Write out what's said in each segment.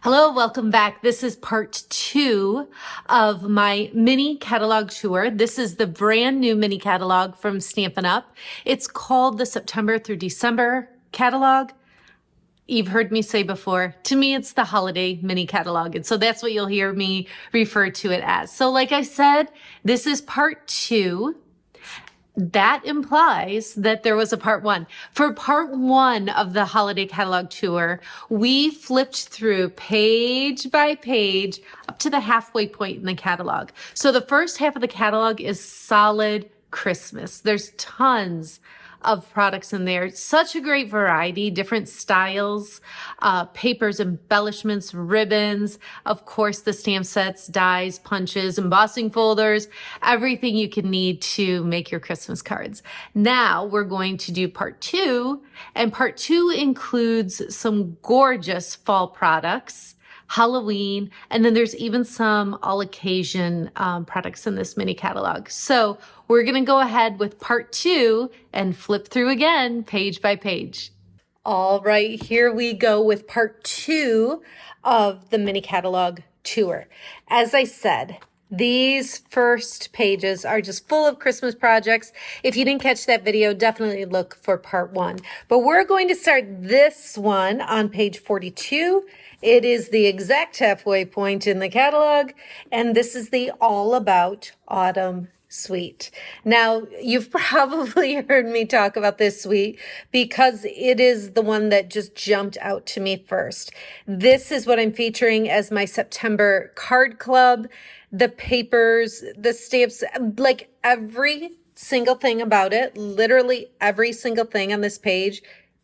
Hello, welcome back. This is part 2 of my mini catalog tour. This is the brand new mini catalog from Stampin' Up. It's called the September through December catalog. You've heard me say before, to me, it's the holiday mini catalog. And so that's what you'll hear me refer to it as. So like I said, this is part 2. That implies that there was a part 1. For part 1 of the holiday catalog tour, we flipped through page by page up to the halfway point in the catalog. So the first half of the catalog is solid Christmas. There's tons of products in there. Such a great variety, different styles, papers, embellishments, ribbons, of course, the stamp sets, dies, punches, embossing folders, everything you can need to make your Christmas cards. Now we're going to do part 2, and part 2 includes some gorgeous fall products, Halloween, and then there's even some all occasion products in this mini catalog. So we're going to go ahead with part 2 and flip through again page by page. All right, here we go with part 2 of the mini catalog tour. As I said, these first pages are just full of Christmas projects. If you didn't catch that video, definitely look for part 1. But we're going to start this one on page 42. It is the exact halfway point in the catalog, and this is the All About Autumn suite. Now, you've probably heard me talk about this suite because it is the one that just jumped out to me first. This is what I'm featuring as my September card club. The papers, the stamps, like every single thing about it, literally every single thing on this page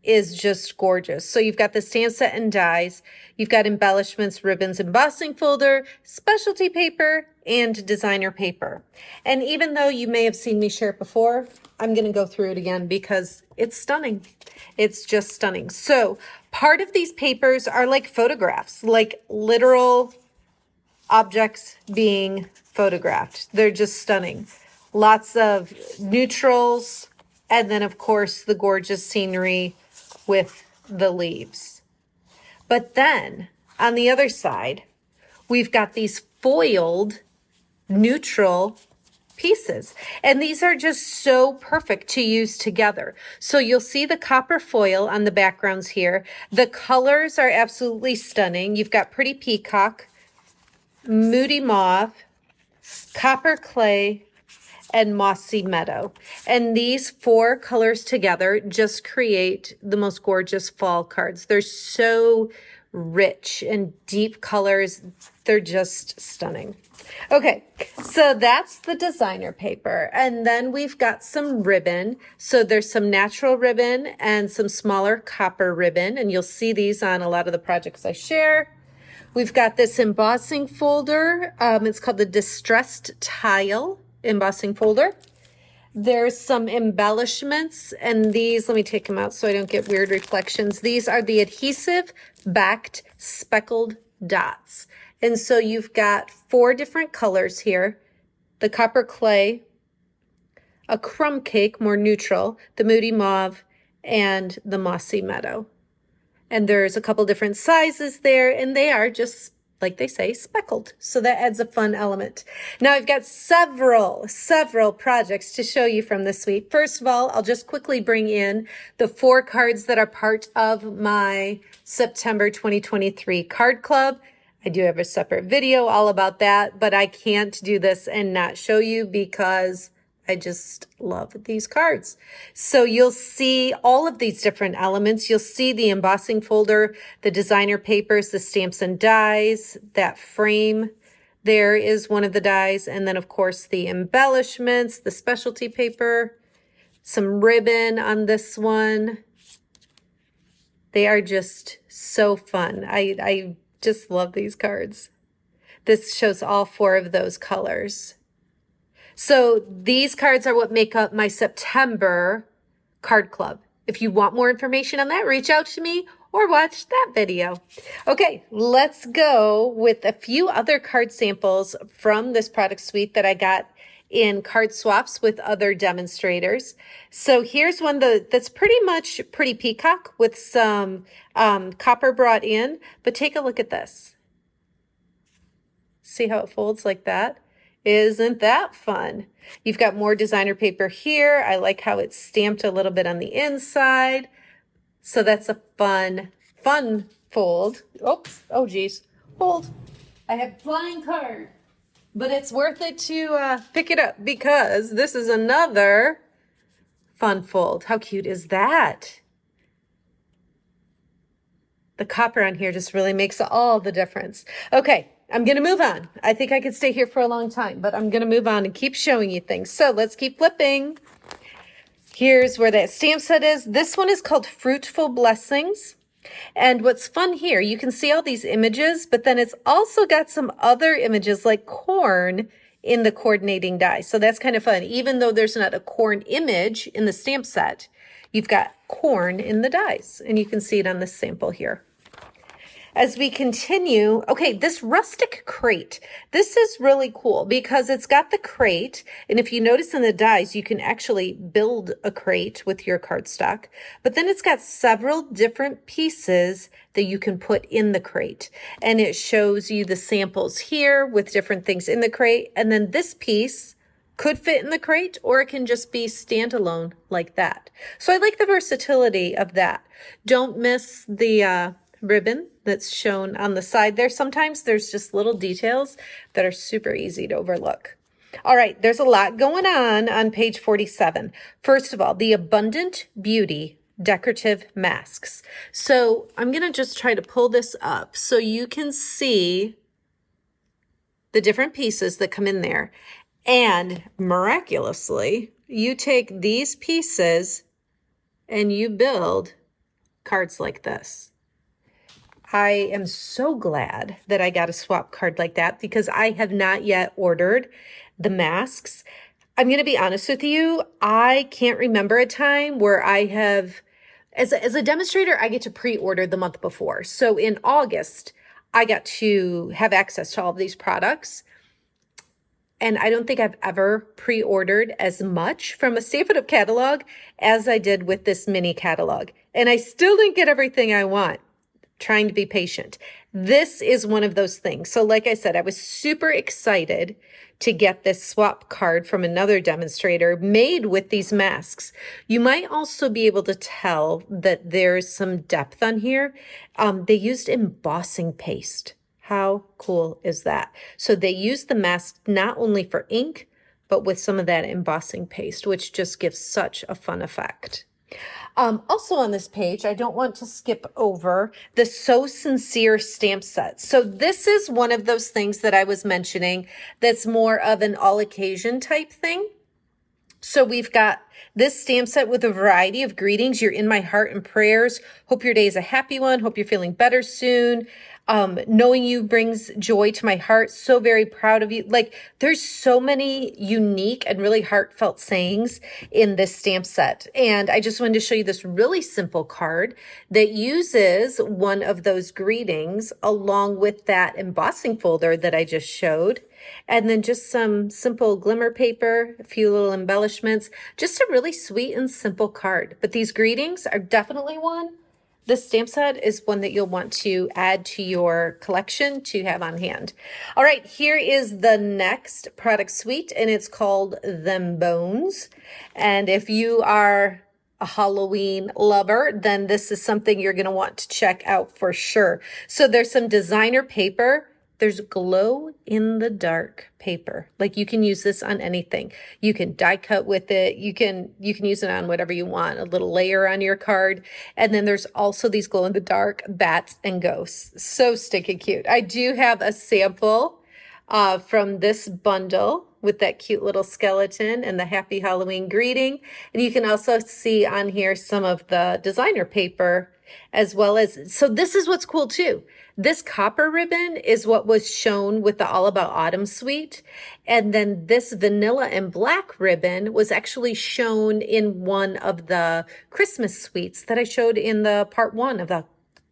is just gorgeous. So you've got the stamp set and dies, you've got embellishments, ribbons, embossing folder, specialty paper, and designer paper. And even though you may have seen me share it before, I'm going to go through it again because it's stunning. It's just stunning. So part of these papers are like photographs, like literal objects being photographed. They're just stunning. Lots of neutrals, and then of course the gorgeous scenery with the leaves. But then on the other side, we've got these foiled neutral pieces. And these are just so perfect to use together. So you'll see the copper foil on the backgrounds here. The colors are absolutely stunning. You've got Pretty Peacock, Moody Mauve, Copper Clay, and Mossy Meadow. And these 4 colors together just create the most gorgeous fall cards. They're so rich and deep colors. They're just stunning. Okay, so that's the designer paper. And then we've got some ribbon. So there's some natural ribbon and some smaller copper ribbon. And you'll see these on a lot of the projects I share. We've got this embossing folder. It's called the Distressed Tile embossing folder. There's some embellishments, and these, let me take them out so I don't get weird reflections. These are the adhesive backed speckled dots. And so you've got 4 different colors here: the copper clay, a crumb cake, more neutral, the moody mauve, and the mossy meadow. And there's a couple different sizes there, and they are just, like they say, speckled. So that adds a fun element. Now I've got several projects to show you from this suite. First of all, I'll just quickly bring in the 4 cards that are part of my September 2023 card club. I do have a separate video all about that, but I can't do this and not show you because I just love these cards. So you'll see all of these different elements. You'll see the embossing folder, the designer papers, the stamps and dies, that frame there is one of the dies, and then of course the embellishments, the specialty paper, some ribbon on this one. They are just so fun. I just love these cards. This shows all 4 of those colors. So these cards are what make up my September card club. If you want more information on that, reach out to me or watch that video. Okay, let's go with a few other card samples from this product suite that I got in card swaps with other demonstrators. So here's one that's pretty much Pretty Peacock with some copper brought in, but take a look at this. See how it folds like that? Isn't that fun? You've got more designer paper here. I like how it's stamped a little bit on the inside. So that's a fun fold. Oops, oh geez, hold. I have flying card, but it's worth it to pick it up because this is another fun fold. How cute is that? The copper on here just really makes all the difference. Okay, I'm going to move on. I think I could stay here for a long time, but I'm going to move on and keep showing you things. So let's keep flipping. Here's where that stamp set is. This one is called Fruitful Blessings. And what's fun here, you can see all these images, but then it's also got some other images like corn in the coordinating die. So that's kind of fun. Even though there's not a corn image in the stamp set, you've got corn in the dies, and you can see it on this sample here. As we continue, okay, this rustic crate, this is really cool because it's got the crate, and if you notice in the dies, you can actually build a crate with your cardstock, but then it's got several different pieces that you can put in the crate, and it shows you the samples here with different things in the crate, and then this piece could fit in the crate, or it can just be standalone like that. So I like the versatility of that. Don't miss the ribbon that's shown on the side there. Sometimes there's just little details that are super easy to overlook. All right, there's a lot going on page 47. First of all, the Abundant Beauty decorative masks. So I'm going to just try to pull this up so you can see the different pieces that come in there. And miraculously, you take these pieces and you build cards like this. I am so glad that I got a swap card like that because I have not yet ordered the masks. I'm going to be honest with you. I can't remember a time where I have, as a demonstrator, I get to pre-order the month before. So in August, I got to have access to all of these products. And I don't think I've ever pre-ordered as much from a Stampin' Up catalog as I did with this mini catalog. And I still didn't get everything I want. Trying to be patient. This is one of those things. So like I said, I was super excited to get this swap card from another demonstrator made with these masks. You might also be able to tell that there's some depth on here. They used embossing paste. How cool is that? So they used the mask not only for ink, but with some of that embossing paste, which just gives such a fun effect. Also on this page, I don't want to skip over the So Sincere stamp set. So this is one of those things that I was mentioning that's more of an all occasion type thing. So we've got this stamp set with a variety of greetings. You're in my heart and prayers. Hope your day is a happy one. Hope you're feeling better soon. Knowing you brings joy to my heart. So very proud of you. Like there's so many unique and really heartfelt sayings in this stamp set. And I just wanted to show you this really simple card that uses one of those greetings along with that embossing folder that I just showed. And then just some simple glimmer paper, a few little embellishments, just a really sweet and simple card. But these greetings are definitely one. This stamp set is one that you'll want to add to your collection to have on hand. All right, here is the next product suite, and it's called Them Bones. And if you are a Halloween lover, then this is something you're going to want to check out for sure. So there's some designer paper. There's glow in the dark paper. Like you can use this on anything. You can die cut with it. You can use it on whatever you want, a little layer on your card. And then there's also these glow in the dark bats and ghosts. So stinking cute. I do have a sample from this bundle with that cute little skeleton and the happy Halloween greeting. And you can also see on here some of the designer paper as well as, so this is what's cool too. This copper ribbon is what was shown with the All About Autumn suite. And then this vanilla and black ribbon was actually shown in one of the Christmas suites that I showed in the part 1 of the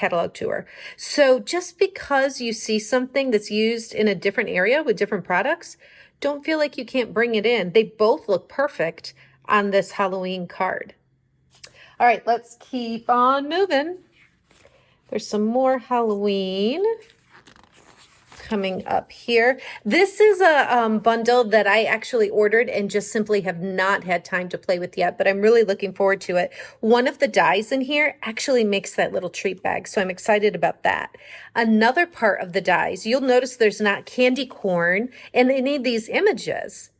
catalog tour. So just because you see something that's used in a different area with different products, don't feel like you can't bring it in. They both look perfect on this Halloween card. All right, let's keep on moving. There's some more Halloween coming up here. This is a bundle that I actually ordered and just simply have not had time to play with yet, but I'm really looking forward to it. One of the dies in here actually makes that little treat bag, so I'm excited about that. Another part of the dies, you'll notice there's not candy corn in any of these images,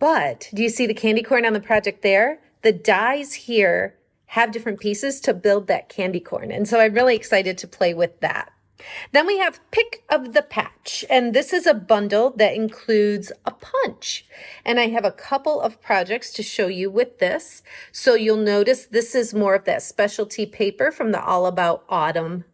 but do you see the candy corn on the project there? The dies here have different pieces to build that candy corn, and so I'm really excited to play with that. Then we have Pick of the Patch, and this is a bundle that includes a punch. And I have a couple of projects to show you with this. So you'll notice this is more of that specialty paper from the All About Autumn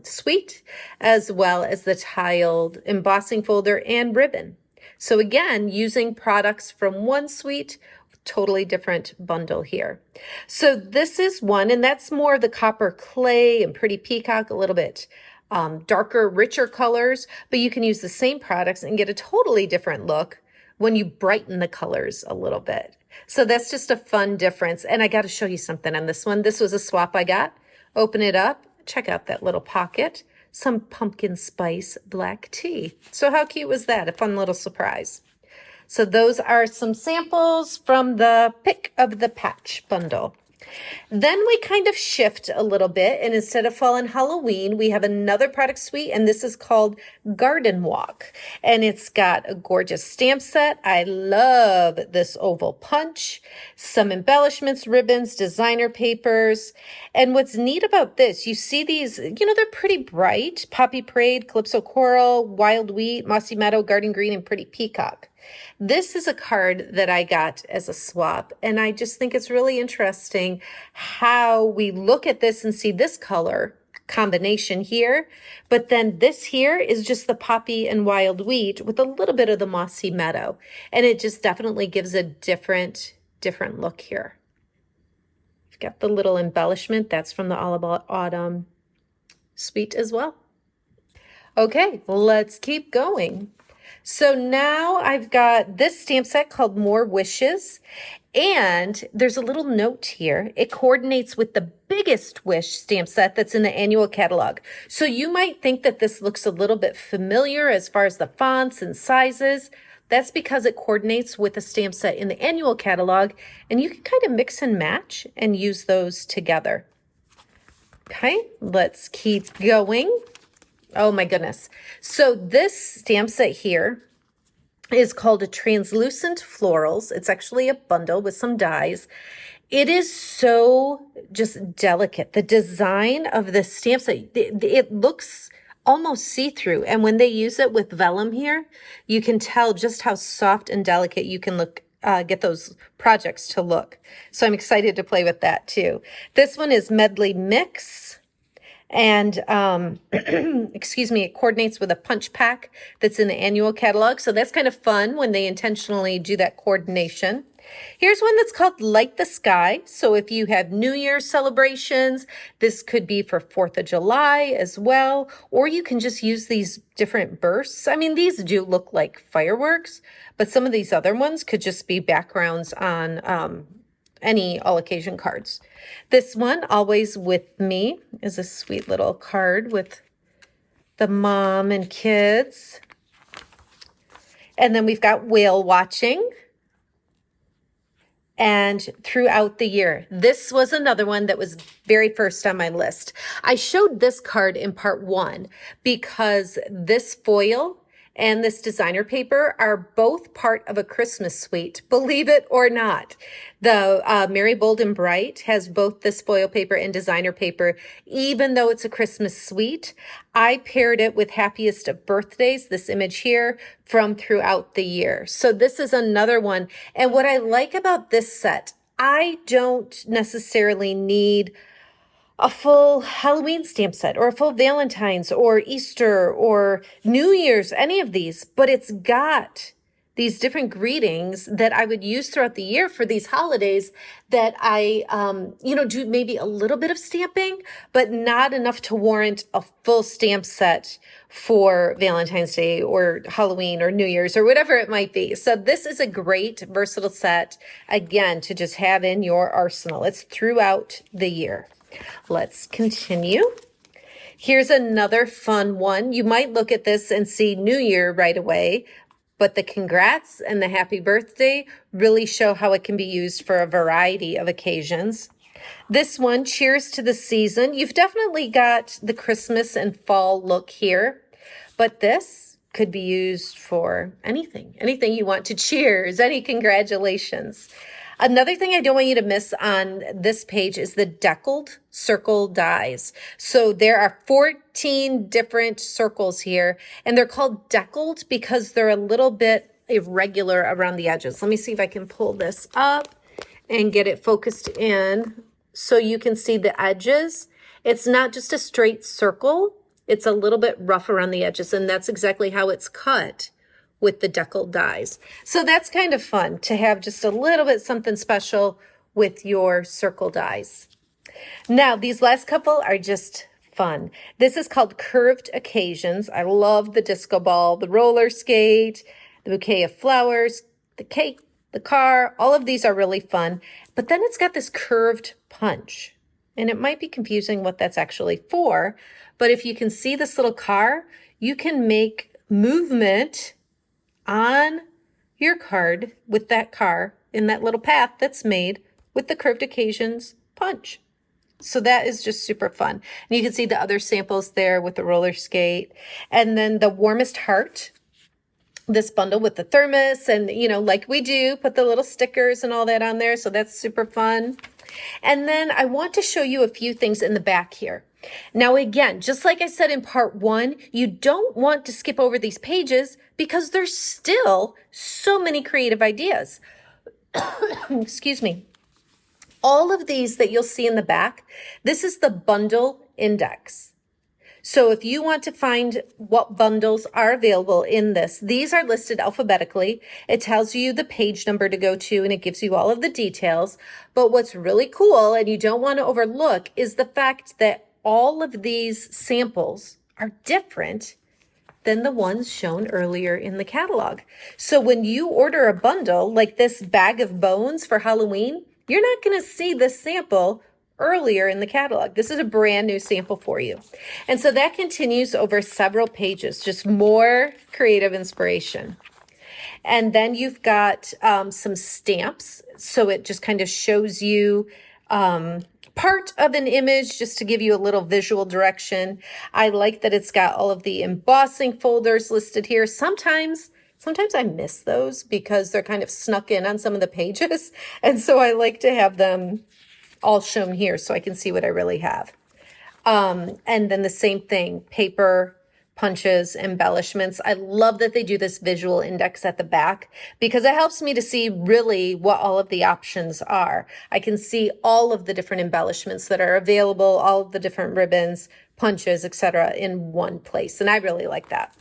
suite, as well as the tiled embossing folder and ribbon. So again, using products from one suite, totally different bundle here. So this is one, and that's more of the copper clay and pretty peacock, a little bit darker, richer colors, but you can use the same products and get a totally different look when you brighten the colors a little bit. So that's just a fun difference. And I got to show you something on this one. This was a swap I got. Open it up. Check out that little pocket. Some pumpkin spice black tea. So how cute was that? A fun little surprise. So those are some samples from the Pick of the Patch bundle. Then we kind of shift a little bit, and instead of fall and Halloween, we have another product suite, and this is called Garden Walk. And it's got a gorgeous stamp set. I love this oval punch, some embellishments, ribbons, designer papers. And what's neat about this, you see these, they're pretty bright. Poppy Parade, Calypso Coral, Wild Wheat, Mossy Meadow, Garden Green, and Pretty Peacock. This is a card that I got as a swap, and I just think it's really interesting how we look at this and see this color combination here, but then this here is just the poppy and wild wheat with a little bit of the mossy meadow, and it just definitely gives a different look here. You've got the little embellishment, that's from the All About Autumn suite as well. Okay, let's keep going. So now I've got this stamp set called More Wishes, and there's a little note here. It coordinates with the biggest wish stamp set that's in the annual catalog. So you might think that this looks a little bit familiar as far as the fonts and sizes. That's because it coordinates with a stamp set in the annual catalog, and you can kind of mix and match and use those together. Okay, let's keep going. Oh my goodness. So this stamp set here is called a Translucent Florals. It's actually a bundle with some dies. It is so just delicate. The design of this stamp set, it looks almost see-through. And when they use it with vellum here, you can tell just how soft and delicate you can look. Get those projects to look. So I'm excited to play with that too. This one is Medley Mix. And, excuse me, it coordinates with a punch pack that's in the annual catalog. So that's kind of fun when they intentionally do that coordination. Here's one that's called Light the Sky. So if you have New Year's celebrations, this could be for 4th of July as well, or you can just use these different bursts. I mean, these do look like fireworks, but some of these other ones could just be backgrounds on, any all occasion cards. This one, Always With Me, is a sweet little card with the mom and kids. And then we've got Whale Watching. And Throughout the Year. This was another one that was very first on my list. I showed this card in part 1 because this foil and this designer paper are both part of a Christmas suite, believe it or not. The Merry Bold and Bright has both this foil paper and designer paper, even though it's a Christmas suite. I paired it with Happiest of Birthdays, this image here, from Throughout the Year. So this is another one. And what I like about this set, I don't necessarily need a full Halloween stamp set or a full Valentine's or Easter or New Year's, any of these, but it's got these different greetings that I would use throughout the year for these holidays that I, do maybe a little bit of stamping, but not enough to warrant a full stamp set for Valentine's Day or Halloween or New Year's or whatever it might be. So this is a great versatile set, again, to just have in your arsenal. It's throughout the year. Let's continue. Here's another fun one. You might look at this and see New Year right away, but the congrats and the happy birthday really show how it can be used for a variety of occasions. This one, cheers to the season. You've definitely got the Christmas and fall look here, but this could be used for anything you want to cheers, any congratulations. Another thing I don't want you to miss on this page is the deckled circle dies. So there are 14 different circles here, and they're called deckled because they're a little bit irregular around the edges. Let me see if I can pull this up and get it focused in so you can see the edges. It's not just a straight circle. It's a little bit rough around the edges, and that's exactly how it's cut with the deckled dies. So that's kind of fun to have just a little bit something special with your circle dies. Now, these last couple are just fun. This is called Curved Occasions. I love the disco ball, the roller skate, the bouquet of flowers, the cake, the car. All of these are really fun. But then it's got this curved punch. And it might be confusing what that's actually for. But if you can see this little car, you can make movement on your card with that car in that little path that's made with the Curved Occasions punch. So that is just super fun. And you can see the other samples there with the roller skate. And then the Warmest Heart, this bundle with the thermos and, like we do, put the little stickers and all that on there. So that's super fun. And then I want to show you a few things in the back here. Now, again, just like I said in part 1, you don't want to skip over these pages because there's still so many creative ideas. Excuse me. All of these that you'll see in the back, this is the bundle index. So if you want to find what bundles are available in this, these are listed alphabetically. It tells you the page number to go to, and it gives you all of the details. But what's really cool, and you don't want to overlook, is the fact that all of these samples are different than the ones shown earlier in the catalog. So when you order a bundle like this bag of bones for Halloween, you're not going to see this sample earlier in the catalog. This is a brand new sample for you. And so that continues over several pages, just more creative inspiration. And then you've got some stamps. So it just kind of shows you part of an image just to give you a little visual direction. I like that it's got all of the embossing folders listed here. Sometimes I miss those because they're kind of snuck in on some of the pages. And so I like to have them all shown here so I can see what I really have. And then the same thing, paper, punches, embellishments. I love that they do this visual index at the back because it helps me to see really what all of the options are. I can see all of the different embellishments that are available, all of the different ribbons, punches, etc. in one place. And I really like that.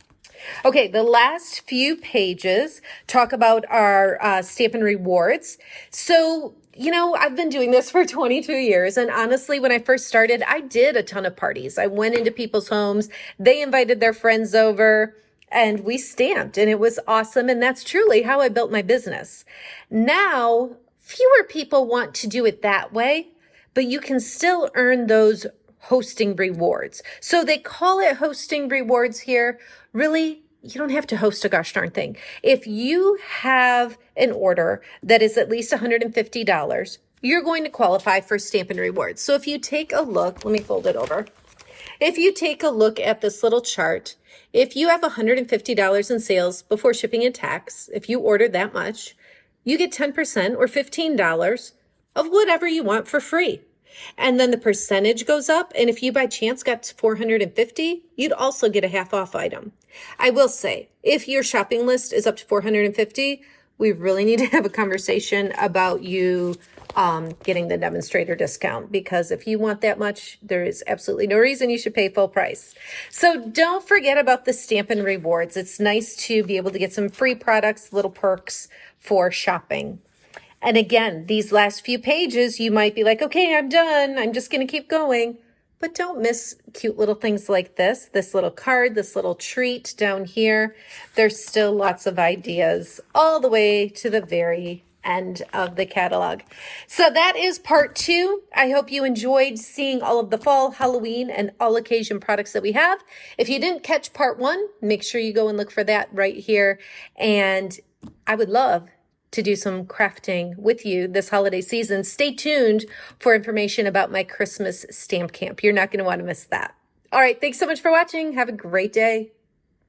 Okay, the last few pages talk about our Stampin' Rewards. So, I've been doing this for 22 years. And honestly, when I first started, I did a ton of parties. I went into people's homes. They invited their friends over and we stamped and it was awesome. And that's truly how I built my business. Now, fewer people want to do it that way, but you can still earn those hosting rewards. So they call it hosting rewards here. Really, you don't have to host a gosh darn thing. If you have an order that is at least $150, you're going to qualify for Stampin' Rewards. So if you take a look, let me fold it over. If you take a look at this little chart, if you have $150 in sales before shipping and tax, if you order that much, you get 10% or $15 of whatever you want for free. And then the percentage goes up. And if you by chance got to 450, you'd also get a half off item. I will say, if your shopping list is up to 450, we really need to have a conversation about you getting the demonstrator discount, because if you want that much, there is absolutely no reason you should pay full price. So don't forget about the Stampin' Rewards. It's nice to be able to get some free products, little perks for shopping. And again, these last few pages, you might be like, okay, I'm done. I'm just going to keep going. But don't miss cute little things like this little card, this little treat down here. There's still lots of ideas all the way to the very end of the catalog. So that is part 2. I hope you enjoyed seeing all of the fall, Halloween, and all occasion products that we have. If you didn't catch part 1, make sure you go and look for that right here. And I would love to do some crafting with you this holiday season. Stay tuned for information about my Christmas stamp camp. You're not going to want to miss that. All right, thanks so much for watching. Have a great day.